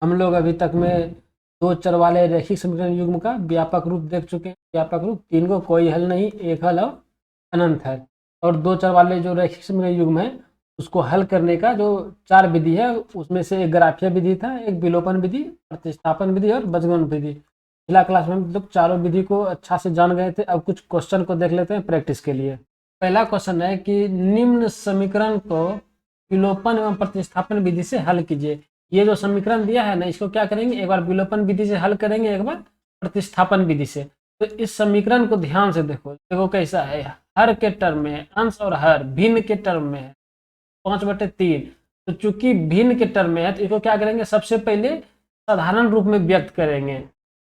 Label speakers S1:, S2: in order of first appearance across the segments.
S1: हम लोग अभी तक में दो चर वाले रैखिक समीकरण युग्म का व्यापक रूप देख चुके हैं। व्यापक रूप तीन को कोई हल नहीं, एक हल और अनंत है। और दो चर वाले जो रैखिक समीकरण युग्म है उसको हल करने का जो चार विधि है उसमें से एक ग्राफीय विधि था, एक विलोपन विधि, प्रतिस्थापन विधि और बीजगणित विधि। पिछला क्लास में हम लोग चारों विधि को अच्छा से जान गए थे। अब कुछ क्वेश्चन को देख लेते हैं प्रैक्टिस के लिए। पहला क्वेश्चन है कि निम्न समीकरण को विलोपन एवं प्रतिस्थापन विधि से हल कीजिए। ये जो समीकरण दिया है ना, इसको क्या करेंगे, एक बार विलोपन विधि से हल करेंगे, एक बार प्रतिस्थापन विधि से। तो इस समीकरण को ध्यान से देखो, देखो कैसा है। हर के टर्म में अंश और हर भिन्न के टर्म में है 5/3। तो चूंकि भिन्न के टर्म में है तो इसको क्या करेंगे, सबसे पहले साधारण रूप में व्यक्त करेंगे।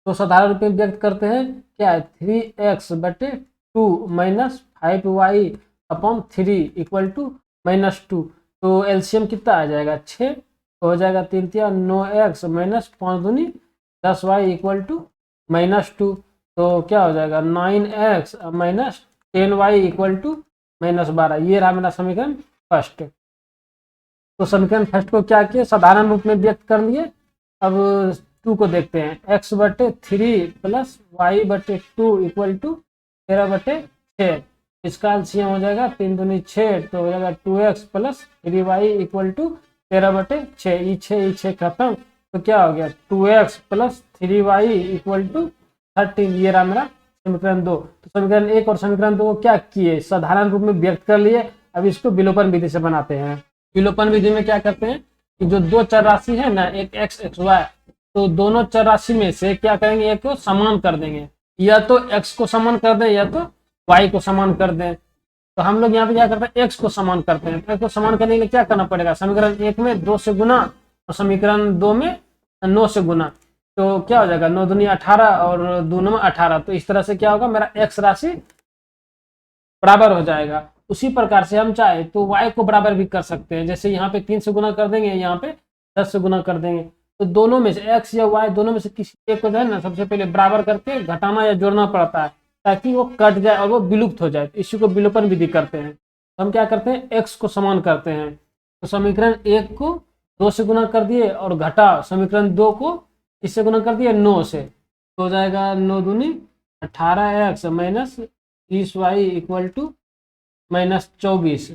S1: तो साधारण रूप में व्यक्त करते हैं, क्या है 3x/2 minus 5y upon 3 equal to -2। तो एलसीएम कितना आ जाएगा 6, तो हो जाएगा 3 × 9x माइनस 5 दूनी 10y इक्वल टू -2। तो क्या हो जाएगा 9x minus 10y equal to -12। ये रहा मेरा समीकरण फर्स्ट। तो समीकरण फर्स्ट को क्या किए, साधारण रूप में व्यक्त कर लिए। अब टू को देखते हैं, x/3 plus y/2 equal to 13/6। इसका एलसीएम हो जाएगा 3 दूनी 6, तो हो जाएगा 2x plus 3y equal to 13/6। ये 6 खत्म, तो क्या हो गया 2x plus 3y equal to 13। ये रहा मेरा समीकरण 2। तो समीकरण 1 और समीकरण 2 को क्या किए, साधारण रूप में व्यक्त कर लिए। अब इसको विलोपन विधि से बनाते हैं। विलोपन विधि में क्या करते हैं कि जो दो चर राशि है ना, एक x एक y, तो दोनों चर राशि में से क्या करेंगे, एक को समान कर देंगे। या तो x को समान कर दें या तो y को समान कर दें। तो हम लोग यहाँ पे क्या करते हैं, x को समान करते हैं। x को समान करने के लिए क्या करना पड़ेगा, समीकरण 1 में 2 से गुना और समीकरण 2 में 9 से गुना। तो क्या हो जाएगा 9 दूनी 18 और 2 9 18। तो इस तरह से क्या होगा, मेरा x राशि बराबर हो जाएगा। उसी प्रकार से हम चाहे तो y को बराबर भी कर सकते हैं। जैसे यहाँ पे 3 से गुना कर देंगे, यहाँ पे 10 से गुना कर देंगे। तो दोनों में से x या y दोनों में से किसी एक को जो है ना, सबसे पहले बराबर करके घटाना या जोड़ना पड़ता है ताकि वो कट जाए और वो विलुप्त हो जाए। इसी को विलोपन विधि करते हैं। तो हम क्या करते हैं, x को समान करते हैं। तो समीकरण 1 को 2 से गुना कर दिए और घटा समीकरण 2 को इससे गुना कर दिए 9 से। तो हो जाएगा 9 दूनी 18x minus 30y equal to -24।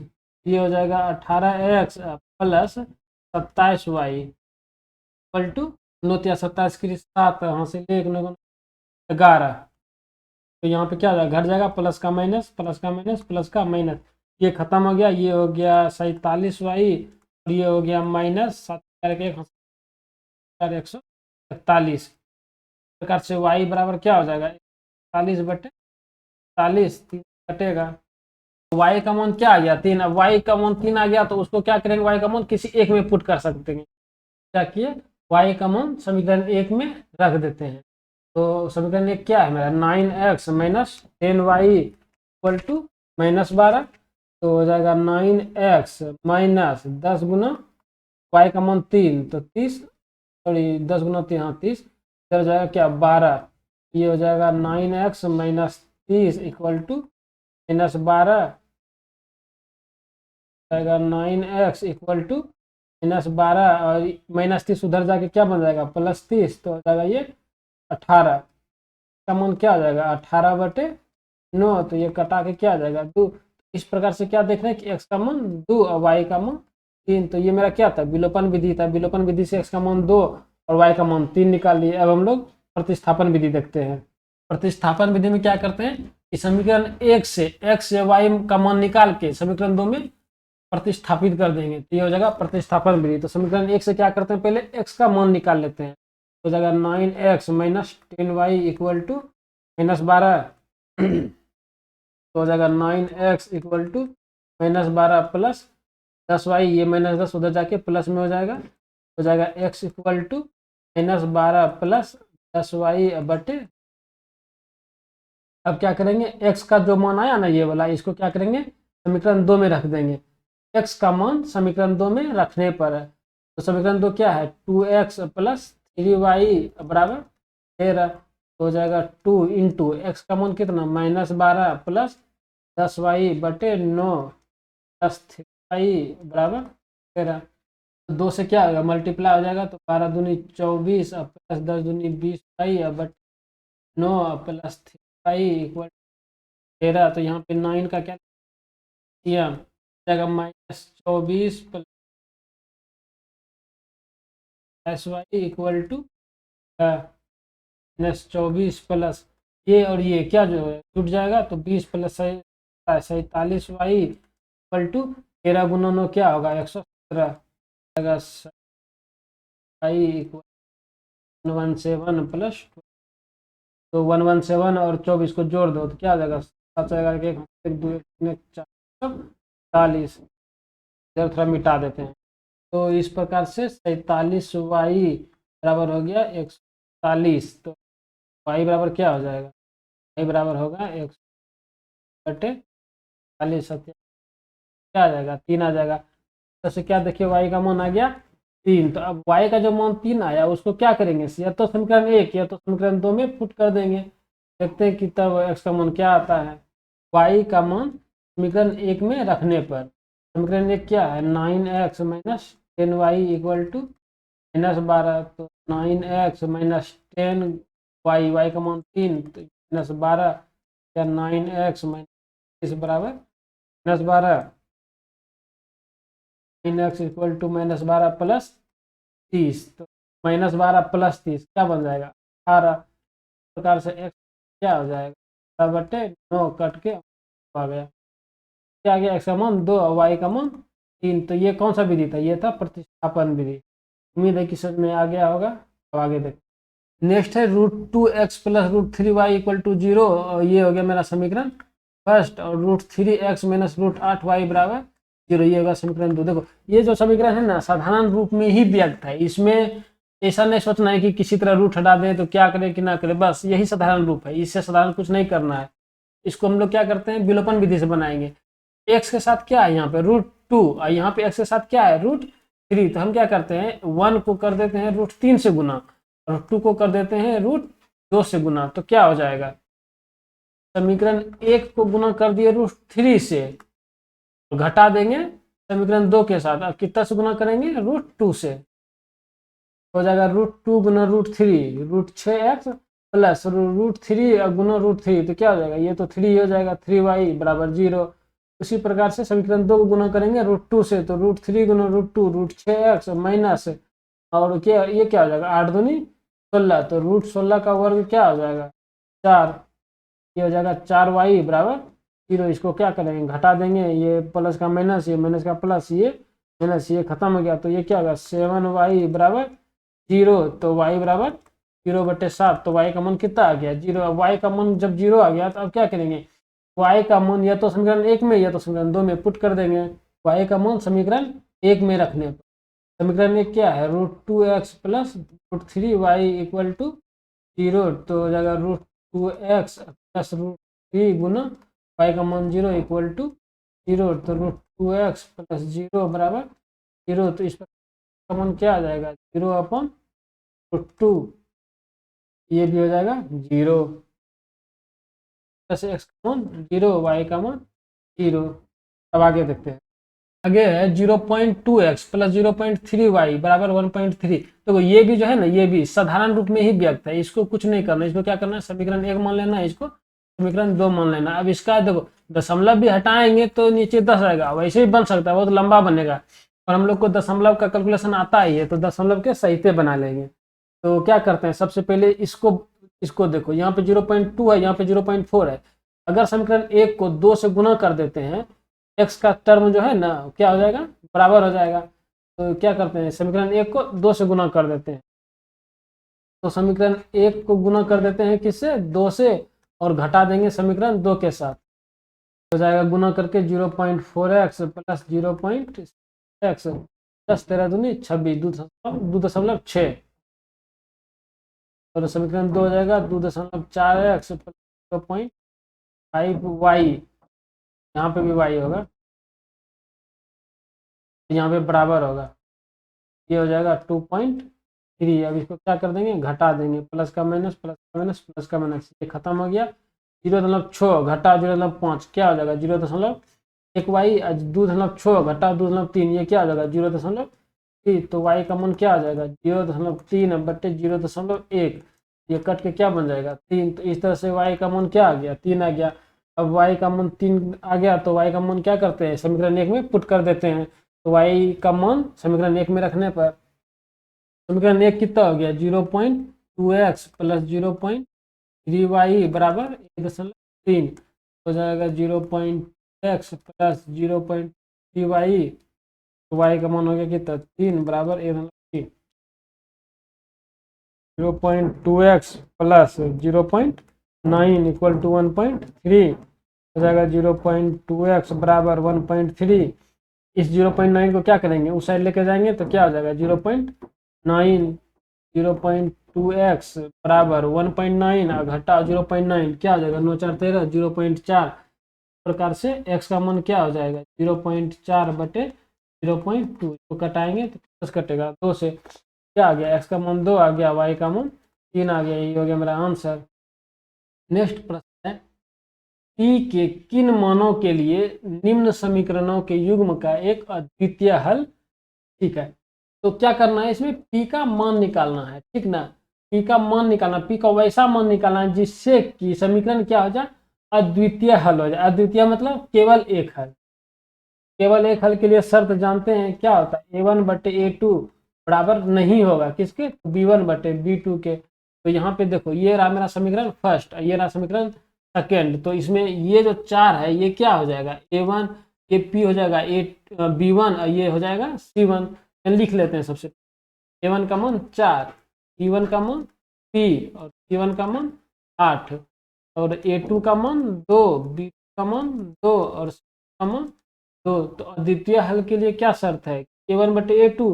S1: ये हो जाएगा 18x plus 27y equal to 9 × 27 की 7, यहाँ से 1 9 11। तो यहाँ पे क्या हो जाएगा, घट जाएगा, प्लस का माइनस, प्लस का माइनस, प्लस का माइनस। ये खत्म हो गया, ये हो गया 47y और ये हो गया माइनस 7×141 प्रकार से y बराबर क्या हो जाएगा 40/40 3 कटेगा। y का मान क्या आ गया 3। अब y का मान 3 आ गया तो उसको क्या करेंगे, y का मान किसी एक में पुट कर सकते हैं। क्या किए, y का मान समीकरण 1 में रख देते हैं। तो समीकरण 1 क्या है मेरा 9x minus 10y equal to -12। तो हो जाएगा 9x माइनस 10 गुना y का मान 3, तो 30, सॉरी 10 गुना 3, हाँ 30। इधर हो जाएगा क्या 12। ये हो जाएगा 9x माइनस 30 इक्वल टू -12 जाएगा 9x इक्वल टू -12 और -30 उधर जाके क्या बन जाएगा +30। तो हो जाएगा ये 18 का मान क्या आ जाएगा 18/9। तो ये कटा के क्या आ जाएगा 2। इस प्रकार से क्या देख रहे हैं कि x का मान 2 और y का मान 3। तो ये मेरा क्या था, विलोपन विधि था। विलोपन विधि से x का मान 2 और y का मान 3 निकाल लिए। अब हम लोग प्रतिस्थापन विधि देखते हैं। प्रतिस्थापन विधि में क्या करते हैं कि समीकरण 1 से x या y का मान निकाल के समीकरण 2 में प्रतिस्थापित कर देंगे। तो ये हो जाएगा प्रतिस्थापन विधि। तो समीकरण 1 से क्या करते हैं, पहले x का मान निकाल लेते हैं। तो हो जाएगा 9x minus 10y equal to -12। तो हो जाएगा 9x equal to -12 plus 10y, ये -10 उधर जाके प्लस में हो जाएगा। हो जाएगा x equal to -12 plus 10y बटे। अब क्या करेंगे, x का जो मान आया ना ये वाला, इसको क्या करेंगे समीकरण 2 में रख देंगे। x का मान समीकरण 2 में रखने पर है। तो समीकरण 2 क्या है 2x प्लस 3y बराबर 13। तो हो जाएगा 2 इंटू एक्स का मान कितना -12 प्लस 10y बटे 9 प्लस 3y बराबर 13। तो 2 से क्या होगा, मल्टीप्लाई हो जाएगा, तो 12 दूनी 24 और प्लस 10 दूनी 20 वाई और बट 9 और प्लस 3 वाई इक्वल 13। तो यहाँ पे 9 का क्या किया जाएगा, -24 plus Y equal to -24 plus ये और ये क्या जो है जुट जाएगा, तो 20 प्लस 47 वाई इक्वल टू 13 गुना 9 क्या होगा, 117 जाएगा। वाई इक्वल 117 प्लस, तो 117 और 24 को जोड़ दो तो क्या आ जाएगा, 7 जाएगा, 1 2 3 4 47, इधर थोड़ा मिटा देते हैं। तो इस प्रकार से 47 वाई बराबर हो गया 140। तो वाई बराबर क्या हो जाएगा, वाई बराबर होगा 140 सत्या क्या आ जाएगा, 3 आ जाएगा। तो से क्या देखिए वाई का मान आ गया 3। तो अब वाई का जो मान 3 आया उसको क्या करेंगे, या तो समीकरण 1 या तो समीकरण 2 में पुट कर देंगे। देखते हैं कि तब एक्स का मान क्या आता है। वाई का मान समीकरण 1 में रखने पर समीकरण 1 क्या है, 9x minus 10y equal to -12। तो 9x माइनस 10y, वाई का मान 3 तो -12 या 9x माइनस बराबर -12, 9x इक्वल टू -12 प्लस 30। तो -12 प्लस 30 क्या बन जाएगा 18। प्रकार से x क्या हो जाएगा, 9 कट के आ गया, क्या आ गया, x का मान 2 और y का मान 3। तो ये कौन सा विधि था, ये था प्रतिस्थापन विधि। उम्मीद है कि समझ में आ गया होगा। अब आगे देखते, नेक्स्ट है √2x plus √3y equal to 0। ये हो गया मेरा समीकरण फर्स्ट, और √3x माइनस √8y बराबर 0, ये होगा समीकरण 2। देखो ये जो समीकरण है ना साधारण रूप में ही व्यक्त है, इसमें ऐसा नहीं सोचना है कि किसी तरह रूट हटा दें तो क्या करें कि ना करें, बस यही साधारण रूप है, इससे साधारण कुछ नहीं करना है। इसको हम लोग क्या करते हैं, विलोपन विधि से बनाएंगे। एक्स के साथ क्या है यहाँ पे √2 और यहाँ पे एक्स के साथ क्या है √3। तो हम क्या करते हैं 1 को कर देते हैं √3 से गुना और 2 को कर देते हैं √2 से गुना। तो क्या हो जाएगा, समीकरण 1 को गुना कर दिए √3 से, घटा देंगे समीकरण 2 के साथ, अब कितना से गुना करेंगे √2 से, हो जाएगा √2 गुना √3 √6x प्लस √3 गुना √3। तो क्या हो जाएगा, ये तो 3 हो जाएगा, 3y बराबर 0। उसी प्रकार से समीकरण 2 को गुना करेंगे √2 से, तो √3 गुना √2 √6x माइनस, और क्या ये क्या हो जाएगा 8 दूनी 16। तो √16 का वर्ग क्या हो जाएगा 4, ये हो जाएगा 4y बराबर 0। इसको क्या करेंगे घटा देंगे, ये प्लस का माइनस, ये माइनस का प्लस, ये माइनस, ये खत्म हो गया। तो ये क्या होगा 7y बराबर 0। तो y बराबर 0/7। तो y का मान कितना आ गया 0। अब y का मान जब 0 आ गया तो अब क्या करेंगे, y का मान या तो समीकरण 1 में या तो समीकरण 2 में पुट कर देंगे। y का मान समीकरण 1 में रखने पर समीकरण 1 क्या है √2x plus √3y equal to 0। तो हो जाएगा √2x प्लस √3 गुना y का मान 0 इक्वल टू 0। तो √2x प्लस 0 बराबर 0। तो इस पर मान क्या आ जाएगा 0/√2, ये भी हो जाएगा 0। प्लस x का मान 0, y का मान 0। अब आगे देखते हैं, आगे है 0.2x प्लस 0.3y बराबर 1.3। तो ये भी जो है ना ये भी साधारण रूप में ही व्यक्त है, इसको कुछ नहीं करना, इसको क्या करना है समीकरण 1 मान लेना है, इसको समीकरण 2 मान लेना। अब इसका देखो दशमलव भी हटाएंगे तो नीचे 10 आएगा, वैसे ही बन सकता है, बहुत लंबा बनेगा, और हम लोग को दशमलव का कैलकुलेशन आता ही है तो दशमलव के सहिते बना लेंगे। तो क्या करते हैं सबसे पहले इसको देखो, यहाँ पे 0.2 है, यहाँ पे 0.4 है। अगर समीकरण 1 को 2 से गुना कर देते हैं, x का टर्म जो है ना क्या हो जाएगा बराबर हो जाएगा। तो क्या करते हैं समीकरण 1 को 2 से गुना कर देते हैं, तो समीकरण 1 को गुना कर देते हैं किससे 2 से, और घटा देंगे समीकरण 2 के साथ, हो जाएगा गुना करके 0.4x प्लस 0.x 10 13 दूनी 26 2.6, और समीकरण 2 हो जाएगा 2.4x प्लस 0.5y, यहाँ पे भी y होगा, यहाँ पे बराबर होगा, ये हो जाएगा 2.3। अब इसको क्या कर देंगे घटा देंगे, प्लस का माइनस प्लस का माइनस प्लस का माइनस, ये खत्म हो गया। 0.6 घटा 0.5 क्या हो जाएगा 0.1y, 2.6 घटा 2.3 ये क्या हो जाएगा 0.3 0.3 तो y का मान क्या आ जाएगा 0.3 बटे 0.1, ये कट के क्या बन जाएगा 3। तो इस तरह से y का मान क्या आ गया 3 आ गया। अब y का मान 3 आ गया तो y का मान क्या करते हैं समीकरण 1 में पुट कर देते हैं। तो y का मान समीकरण 1 में रखने पर समीकरण 1 कितना हो गया 0.2x प्लस 0.3y बराबर 1.3 हो जाएगा 0.x प्लस 0.3y, तो y का मान हो गया कितना 3 बराबर 1.3। 0.2x प्लस 0.9 इक्वल टू 1.3 हो जाएगा 0.2x बराबर 1.3। इस 0.9 को क्या करेंगे उस साइड लेके जाएंगे तो क्या हो जाएगा 0.9 0.2x बराबर 1.9 और घटा 0.9 क्या हो जाएगा 9 4 13 0.4 प्रकार से x का मान क्या हो जाएगा 0.4 बटे 0.2 तो कटाएंगे तो 10 कटेगा 2 से क्या आ गया x का मान 2 आ गया y का मान 3 आ गया, यही हो गया मेरा आंसर। नेक्स्ट प्रश्न है p के किन मानों के लिए निम्न समीकरणों के युग्म का एक अद्वितीय हल, ठीक है। तो क्या करना है इसमें p का मान निकालना है, ठीक ना। p का मान निकालना, p का वैसा मान निकालना है जिससे कि समीकरण क्या हो जाए अद्वितीय हल हो जाए। अद्वितीय मतलब केवल एक हल। केवल एक हल के लिए शर्त जानते हैं क्या होता है a1 बटे a2 बराबर नहीं होगा किसके b1 बटे b2 के। तो यहाँ पे देखो ये रहा मेरा समीकरण फर्स्ट, ये रहा समीकरण सेकेंड। तो इसमें ये जो 4 है ये क्या हो जाएगा a1, ये p हो जाएगा b1 और ये हो जाएगा c1। लिख लेते हैं सबसे a1 का मान 4, b1 का मान p और c1 का मान 8 और a2 का मान 2, b2 का मान 2 और c का मान 2। तो अद्वितीय हल के लिए क्या शर्त है a1 बटे a2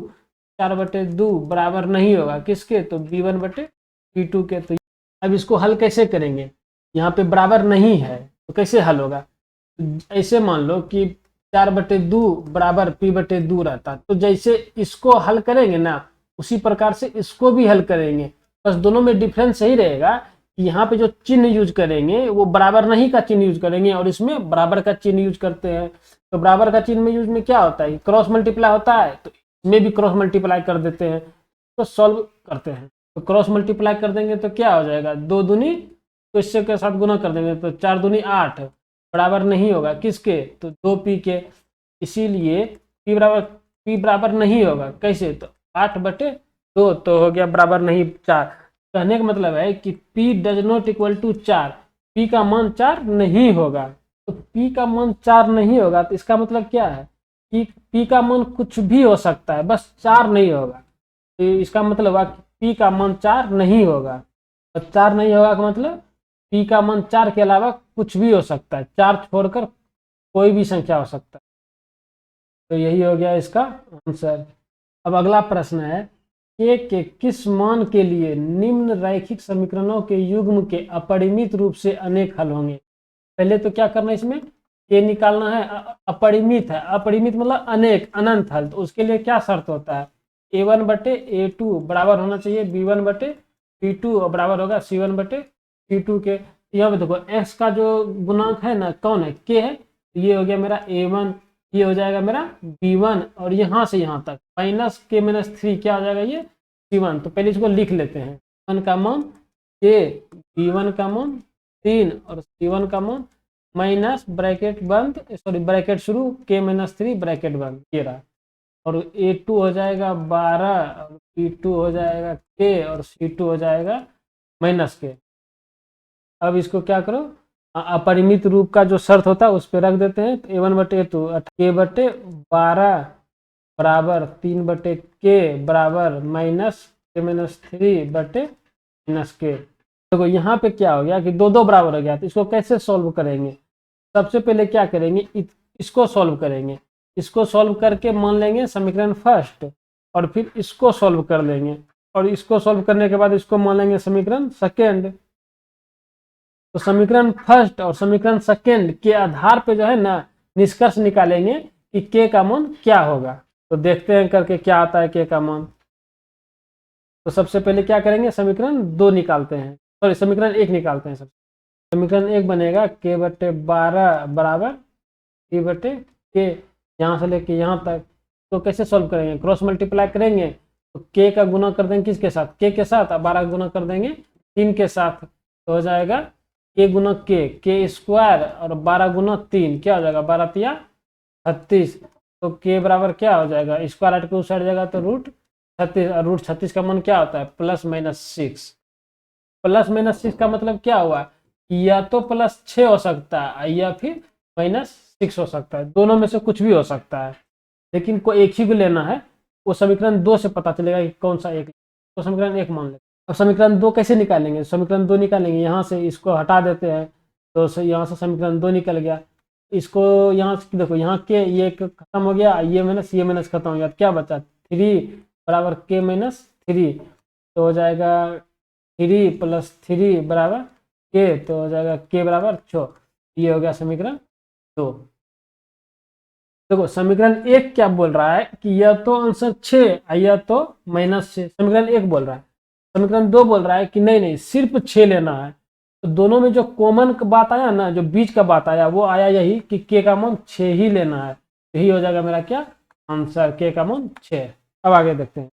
S1: 4 बटे 2 बराबर नहीं होगा किसके तो b1 बटे b2 के। तो अब इसको हल कैसे करेंगे, यहाँ पे बराबर नहीं है तो कैसे हल होगा। ऐसे मान लो कि 4 बटे 2 बराबर p बटे 2 रहता, तो जैसे इसको हल करेंगे ना उसी प्रकार से इसको भी हल करेंगे। बस दोनों में डिफरेंस यही रहेगा कि यहाँ पे जो चिन्ह यूज करेंगे वो बराबर नहीं का चिन्ह यूज करेंगे और इसमें बराबर का चिन्ह यूज करते हैं। तो बराबर का चिन्ह में यूज में क्या होता है क्रॉस मल्टीप्लाई होता है, तो इसमें भी क्रॉस मल्टीप्लाई कर देते हैं। तो सॉल्व करते हैं तो क्रॉस मल्टीप्लाई कर देंगे तो क्या हो जाएगा 2 दूनी, तो इससे के साथ गुना कर देंगे तो 4 दूनी 8 बराबर नहीं होगा किसके तो 2p के। इसीलिए p बराबर नहीं होगा कैसे तो 8 बटे 2 तो हो गया बराबर नहीं 4। कहने का मतलब है कि p does not equal to 4, p का मान 4 नहीं होगा। तो p का मान 4 नहीं होगा तो इसका मतलब क्या है कि p का मान कुछ भी हो सकता है बस 4 नहीं होगा। तो इसका मतलब है कि p का मान 4 नहीं होगा और 4 नहीं होगा का मतलब p का मान 4 के अलावा कुछ भी हो सकता है, 4 छोड़कर कोई भी संख्या हो सकता है। तो यही हो गया इसका आंसर। अब अगला प्रश्न है k के किस मान के लिए निम्न रैखिक समीकरणों के युग्म के अपरिमित रूप से अनेक हल होंगे। पहले तो क्या करना है इसमें k निकालना है, अपरिमित है, अपरिमित मतलब अनेक अनंत हल। तो उसके लिए क्या शर्त होता है a1 बटे a2 बराबर होना चाहिए b1 बटे b2 और बराबर होगा c1 बटे c2 के। यहाँ पे देखो x का जो गुणांक है ना कौन है k है, ये हो गया मेरा a1, ये हो जाएगा मेरा b1 और यहाँ से यहाँ तक माइनस k माइनस 3 क्या हो जाएगा ये c1। तो पहले इसको लिख लेते हैं 1 का मान k, b1 का मान 3 और c1 का मान माइनस ब्रैकेट बंद सॉरी ब्रैकेट शुरू k माइनस 3 ब्रैकेट बंद ये रहा और a2 हो जाएगा 12 और b2 हो जाएगा k और c2 हो जाएगा माइनस k। अब इसको क्या करो अपरिमित रूप का जो शर्त होता है उस पर रख देते हैं। तो a1 बटे a2 k बटे 12 बराबर 3 बटे k बराबर माइनस k माइनस 3 बटे माइनस k। देखो यहाँ पे क्या हो गया कि दो दो बराबर हो गया, तो इसको कैसे सॉल्व करेंगे। सबसे पहले क्या करेंगे इसको सॉल्व करेंगे, इसको सॉल्व करके मान लेंगे समीकरण फर्स्ट और फिर इसको सॉल्व कर लेंगे और इसको सॉल्व करने के बाद इसको मान लेंगे समीकरण सेकेंड। तो समीकरण फर्स्ट और समीकरण सेकेंड के आधार पे जो है ना निष्कर्ष निकालेंगे कि k का मान क्या होगा। तो देखते हैं करके क्या आता है k का मान। तो सबसे पहले क्या करेंगे समीकरण 2 निकालते हैं, सॉरी समीकरण 1 निकालते हैं। सबसे समीकरण 1 बनेगा k बटे 12 बराबर p बटे k, यहाँ से लेके यहाँ तक तो कैसे सॉल्व करेंगे, क्रॉस मल्टीप्लाई करेंगे तो के का गुना कर देंगे किसके साथ, के साथ, अब 12 गुना कर देंगे 3 के साथ, तो हो जाएगा के गुना के स्क्वायर और 12 गुना 3 क्या हो जाएगा 12 तिया 36। तो के बराबर क्या हो जाएगा, स्क्वायर हट के उस साइड जाएगा तो रूट 36, और रूट 36 का मान क्या होता है +-6। +-6 का मतलब क्या हुआ, या तो +6 हो सकता है या फिर -6 हो सकता है, दोनों में से कुछ भी हो सकता है, लेकिन को एक ही को लेना है। वो समीकरण 2 से पता चलेगा कि कौन सा एक, तो समीकरण 1 मान लेते हैं। अब समीकरण 2 कैसे निकालेंगे, समीकरण 2 निकालेंगे यहाँ से, इसको हटा देते हैं तो यहाँ से समीकरण 2 निकल गया। इसको यहाँ से देखो, यहाँ के ये खत्म हो गया, ये माइनस खत्म हो गया, क्या बचा 3 बराबर के -3, तो हो जाएगा 3 + 3 बराबर के, तो हो जाएगा के बराबर 6। ये हो गया समीकरण 2। देखो समीकरण 1 क्या बोल रहा है कि या तो आंसर 6 या तो -6, समीकरण 1 बोल रहा है। समीकरण 2 बोल रहा है कि नहीं सिर्फ 6 लेना है। तो दोनों में जो कॉमन बात आया ना, जो बीच का बात आया, वो आया यही कि के का मान 6 ही लेना है। यही हो जाएगा मेरा क्या आंसर, के का मान 6। अब आगे देखते हैं।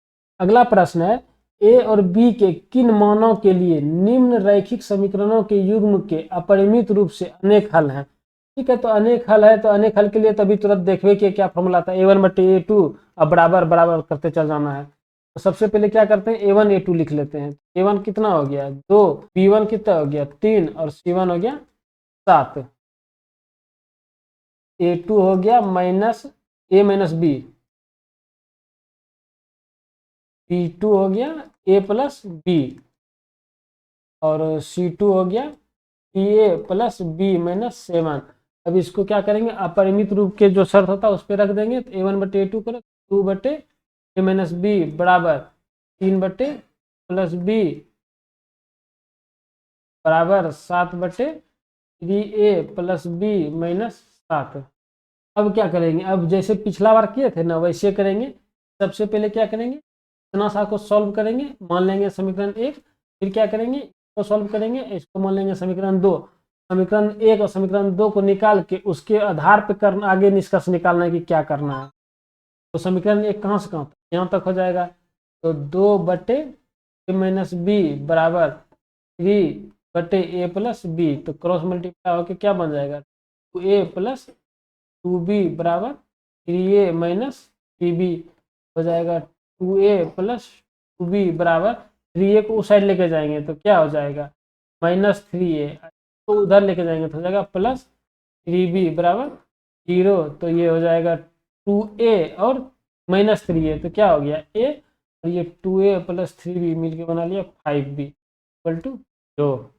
S1: अगला प्रश्न है, ए और बी के किन मानों के लिए निम्न रैखिक समीकरणों के युग्म के अपरिमित रूप से अनेक हल हैं। ठीक है, तो अनेक हल है, तो अनेक हल के लिए तभी तुरंत देखिए कि क्या फॉर्मूला था, a1/a2, अब बराबर बराबर करते चल जाना है। तो सबसे पहले क्या करते हैं, a1 a2 लिख लेते हैं। a1 कितना हो गया 2, b1 कितना हो गया 3 और c1 हो गया 7। a2 हो गया -a-b, b2 हो गया a + b, और c2 हो गया a + b - 7। अब इसको क्या करेंगे, अपरिमित रूप के जो शर्त होता है उस पर रख देंगे। तो a1/a2 करो 2/a-b बराबर 3/+b बराबर 7/3a + b - 7। अब क्या करेंगे, अब जैसे पिछला बार किए थे ना वैसे करेंगे। सबसे पहले क्या करेंगे, इतना सा को सॉल्व करेंगे, मान लेंगे समीकरण 1, फिर क्या करेंगे इसको सॉल्व करेंगे, इसको मान लेंगे समीकरण 2। समीकरण 1 और समीकरण 2 को निकाल के उसके आधार पर करना, आगे निष्कर्ष निकालना है कि क्या करना है। तो समीकरण 1 कहाँ से कहाँ तक, यहाँ तक हो जाएगा। तो 2/a-b बराबर 3/a + b, तो क्रॉस मल्टीप्लाई होकर क्या बन जाएगा 2a + 2b बराबर 3a - 3b हो जाएगा। 2a + 2b बराबर 3a को उस साइड लेके जाएंगे तो क्या हो जाएगा -3a, तो उधर लेके जाएंगे तो हो जाएगा +3b बराबर 0। तो ये हो जाएगा 2a और -3a, तो क्या हो गया a, और ये 2a + 3b मिलके बना लिया 5b = 0।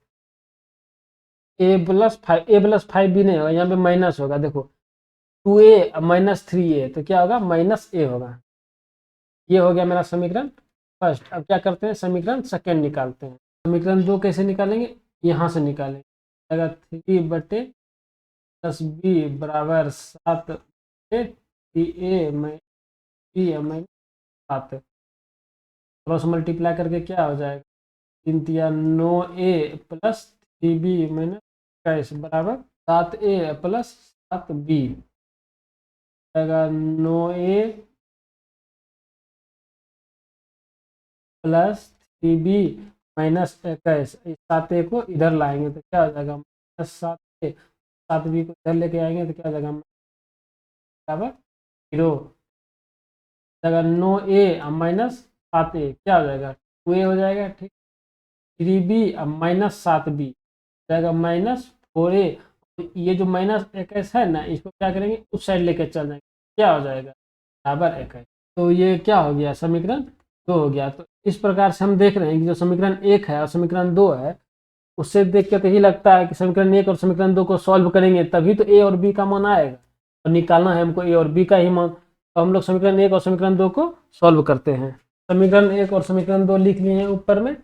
S1: a + 5b नहीं होगा, यहाँ पे माइनस होगा, देखो 2a -3a, तो क्या होगा -a होगा। ये हो गया मेरा समीकरण फर्स्ट। अब क्या करते हैं, समीकरण सेकेंड निकालते हैं। समीकरण 2 कैसे निकालेंगे, यहाँ से निकालेंगे, अगर 3/+b बराबर 7/3a - 7, क्रॉस मल्टीप्लाई करके क्या हो जाएगा 3 तिया 9a + 3b - 21 बराबर 7a + 7b, 9a + 3b - 21, 7a को इधर लाएंगे तो क्या हो जाएगा -7a, 7b को इधर लेके आएंगे तो क्या हो जाएगा बराबर 0। जाएगा 9a - 7a क्या हो जाएगा 2a हो जाएगा, ठीक। 3b -7b जाएगा -4a। तो ये जो -21 है ना, इसको क्या करेंगे उस साइड लेके चल जाएंगे, क्या हो जाएगा बराबर 21। तो ये क्या हो गया समीकरण 2 हो गया। तो इस प्रकार से हम देख रहे हैं कि जो समीकरण 1 है और समीकरण 2 है, उससे देख के तो यही लगता है कि समीकरण 1 और समीकरण 2 को सॉल्व करेंगे तभी तो ए और बी का मान आएगा, और निकालना है हमको ए और बी का ही मान। तो हम लोग समीकरण 1 और समीकरण 2 को सॉल्व करते हैं। समीकरण 1 और समीकरण 2 लिख लिए हैं ऊपर में।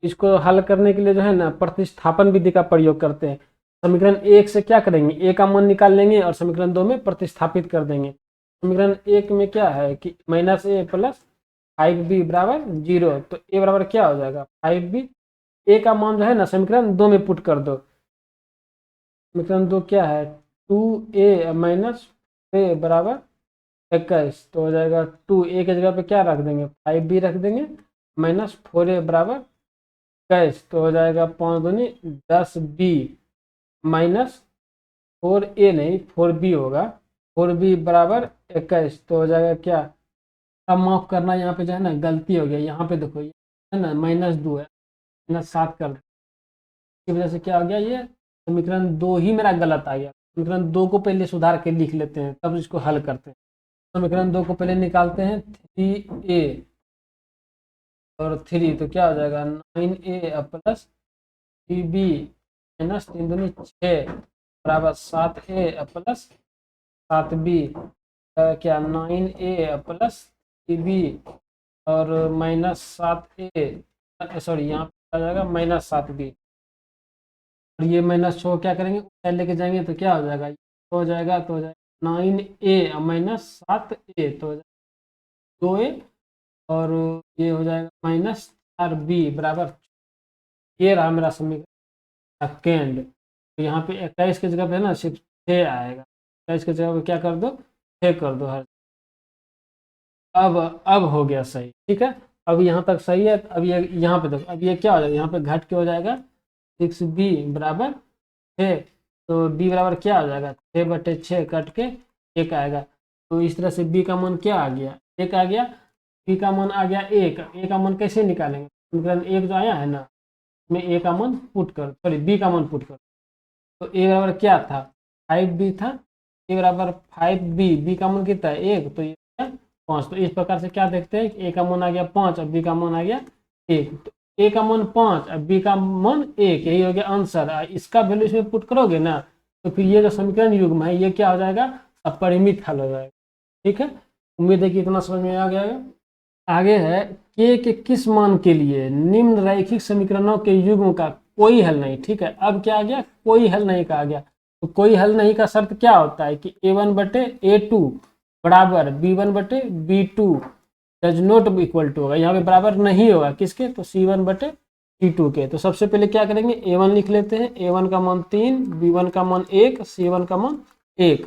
S1: इसको हल करने के लिए जो है ना प्रतिस्थापन विधि का प्रयोग करते हैं। समीकरण 1 से क्या करेंगे, ए का मान निकाल लेंगे और समीकरण 2 में प्रतिस्थापित कर देंगे। समीकरण 1 में क्या है कि -a + 5b बराबर 0, तो ए बराबर क्या हो जाएगा 5b। ए का मान जो है ना समीकरण 2 में पुट कर दो। समीकरण 2 क्या है 2a - a बराबर 21 तो हो जाएगा 2, ए की जगह पे क्या रख देंगे 5b रख देंगे, माइनस 4a बराबर 21 तो हो जाएगा 5 दूनी 10b माइनस 4a नहीं 4b होगा, 4b बराबर 21 तो हो जाएगा क्या। अब माफ करना, यहाँ पे जो है ना गलती हो गया, यहाँ पे देखो ये है ना -2 है, -7 कर, इसकी वजह से क्या हो गया, ये समीकरण 2 ही मेरा गलत आ गया। समीकरण 2 को पहले सुधार के लिख लेते हैं तब इसको हल करते हैं। समीकरण 2 को पहले निकालते हैं, 3a और 3 तो क्या हो जाएगा 9a प्लस 3b माइनस 3 दूनी 6 बराबर 7a प्लस 7b, क्या 9a प्लस 3b और माइनस 7a, सॉरी यहाँ पे आ जाएगा माइनस 7b, और ये माइनस 6 क्या करेंगे ऊपर लेके जाएंगे तो क्या हो जाएगा, हो जाएगा तो हो जाएगा 9a माइनस 7a तो हो जाएगा 2a और ये हो जाएगा माइनस 4b बराबर, ये रहा मेरा समीकरण सेकेंड। तो यहाँ पे 21 की जगह पे ना सिर्फ 6 आएगा, 21 की जगह पे क्या कर दो 6 कर दो हर। अब हो गया सही, ठीक है। अब यहाँ तक सही है। अब ये यहाँ पे देखो, अब ये क्या हो जाएगा, यहाँ पे घट के हो जाएगा 6b बराबर 6, तो b बराबर क्या हो जाएगा 6/6 कट के 1 आएगा। तो इस तरह से b का मान क्या आ गया 1 आ गया, b का मान आ गया 1। a का मान कैसे निकालेंगे, समीकरण 1 जो आया है ना में a का मान पुट कर, सॉरी b का मान पुट कर, तो a बराबर क्या था 5b था, a बराबर 5b, b का मान कितना है 1 तो ये 5। तो इस प्रकार से क्या देखते हैं कि a का मान आ गया 5 और b का मान आ गया 1, तो a का मान 5 और b का मान 1, यही हो गया आंसर। इसका वैल्यू इसमें पुट करोगे ना तो फिर ये जो समीकरण युग्म है ये क्या हो जाएगा अपरिमित हल हो जाएगा, ठीक है। उम्मीद है कि इतना समझ में आ गया है। आगे है के किस मान के लिए निम्न रैखिक समीकरणों के युग्म का कोई हल नहीं, ठीक है। अब क्या आ गया कोई हल नहीं का आ गया, तो कोई हल नहीं का शर्त क्या होता है कि a1/a2 बराबर b1/b2 does not equal to होगा, यहाँ पे बराबर नहीं होगा किसके, तो c1/c2 के। तो सबसे पहले क्या करेंगे a1 लिख लेते हैं, a1 का मान 3, b1 का मान 1, c1 का मान 1,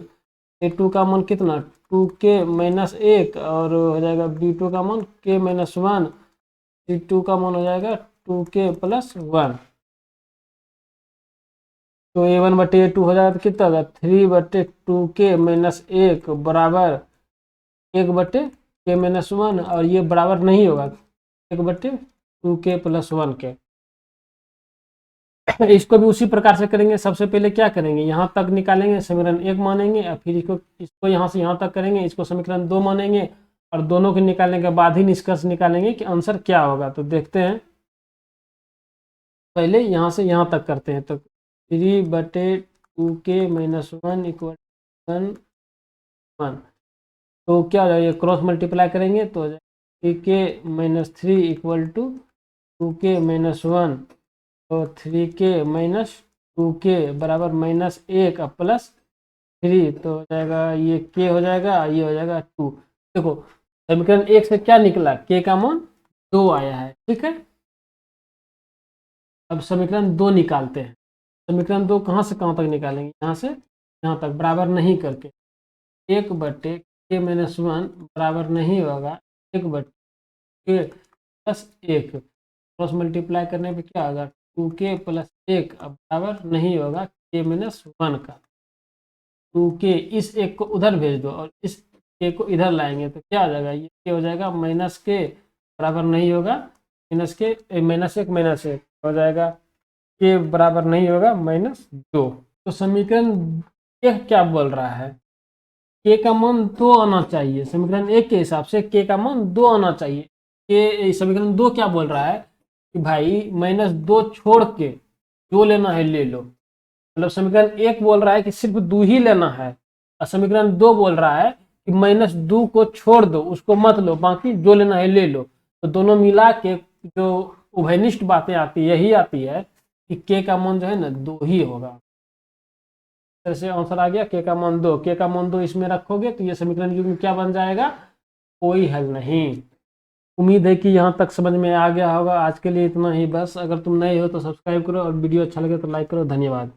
S1: a2 का मान कितना 2k माइनस 1 और हो जाएगा b2 का मान k माइनस 1, c2 का मान हो जाएगा 2k प्लस 1। तो a1/a2 हो जाएगा तो कितना होगा 3/2k माइनस 1 बराबर 1/k माइनस 1, और ये बराबर नहीं होगा 1/2k प्लस 1 के। इसको भी उसी प्रकार से करेंगे, सबसे पहले क्या करेंगे यहाँ तक निकालेंगे समीकरण 1 मानेंगे, और फिर इसको यहाँ से यहाँ तक करेंगे, इसको समीकरण 2 मानेंगे, और दोनों के निकालने के बाद ही निष्कर्ष निकालेंगे कि आंसर क्या होगा। तो देखते हैं, पहले यहाँ से यहाँ तक करते हैं। तो 3/2k माइनस 1 इक्वल 1, तो क्या हो जाएगा क्रॉस मल्टीप्लाई करेंगे तो हो जाएगा 3k minus 3 equal to 2k minus 1, तो 3k माइनस 2k बराबर -1 प्लस 3, तो हो जाएगा ये k हो जाएगा, ये हो जाएगा 2। देखो समीकरण 1 से क्या निकला k का मान 2 आया है, ठीक है। अब समीकरण 2 निकालते हैं। समीकरण 2 कहाँ से कहाँ तक निकालेंगे, यहाँ से यहाँ तक बराबर नहीं करके 1/k माइनस 1 बराबर नहीं होगा 1/k प्लस 1, क्रॉस मल्टीप्लाई करने पे क्या होगा 2k प्लस 1 बराबर नहीं होगा k माइनस 1 का। 2k इस एक को उधर भेज दो और इस k को इधर लाएंगे तो क्या हो जाएगा, ये k हो जाएगा -k बराबर नहीं होगा -1 हो जाएगा k बराबर नहीं होगा -2। तो समीकरण 1 क्या बोल रहा है k का मान 2 आना चाहिए, समीकरण 1 के हिसाब से k का मान 2 आना चाहिए। k समीकरण 2 क्या बोल रहा है कि भाई -2 छोड़ के जो लेना है ले लो, मतलब समीकरण 1 बोल रहा है कि सिर्फ 2 ही लेना है, और समीकरण 2 बोल रहा है कि -2 को छोड़ दो, उसको मत लो, बाकी जो लेना है ले लो। तो दोनों मिला के जो उभयनिष्ठ बातें आती यही आती है कि k का मान जो है ना 2 ही होगा। से आंसर आ गया k का मान 2, k का मान 2 इसमें रखोगे तो ये समीकरण युग्म क्या बन जाएगा कोई हल नहीं। उम्मीद है कि यहाँ तक समझ में आ गया होगा। आज के लिए इतना ही बस। अगर तुम नए हो तो सब्सक्राइब करो और वीडियो अच्छा लगे तो लाइक करो। धन्यवाद।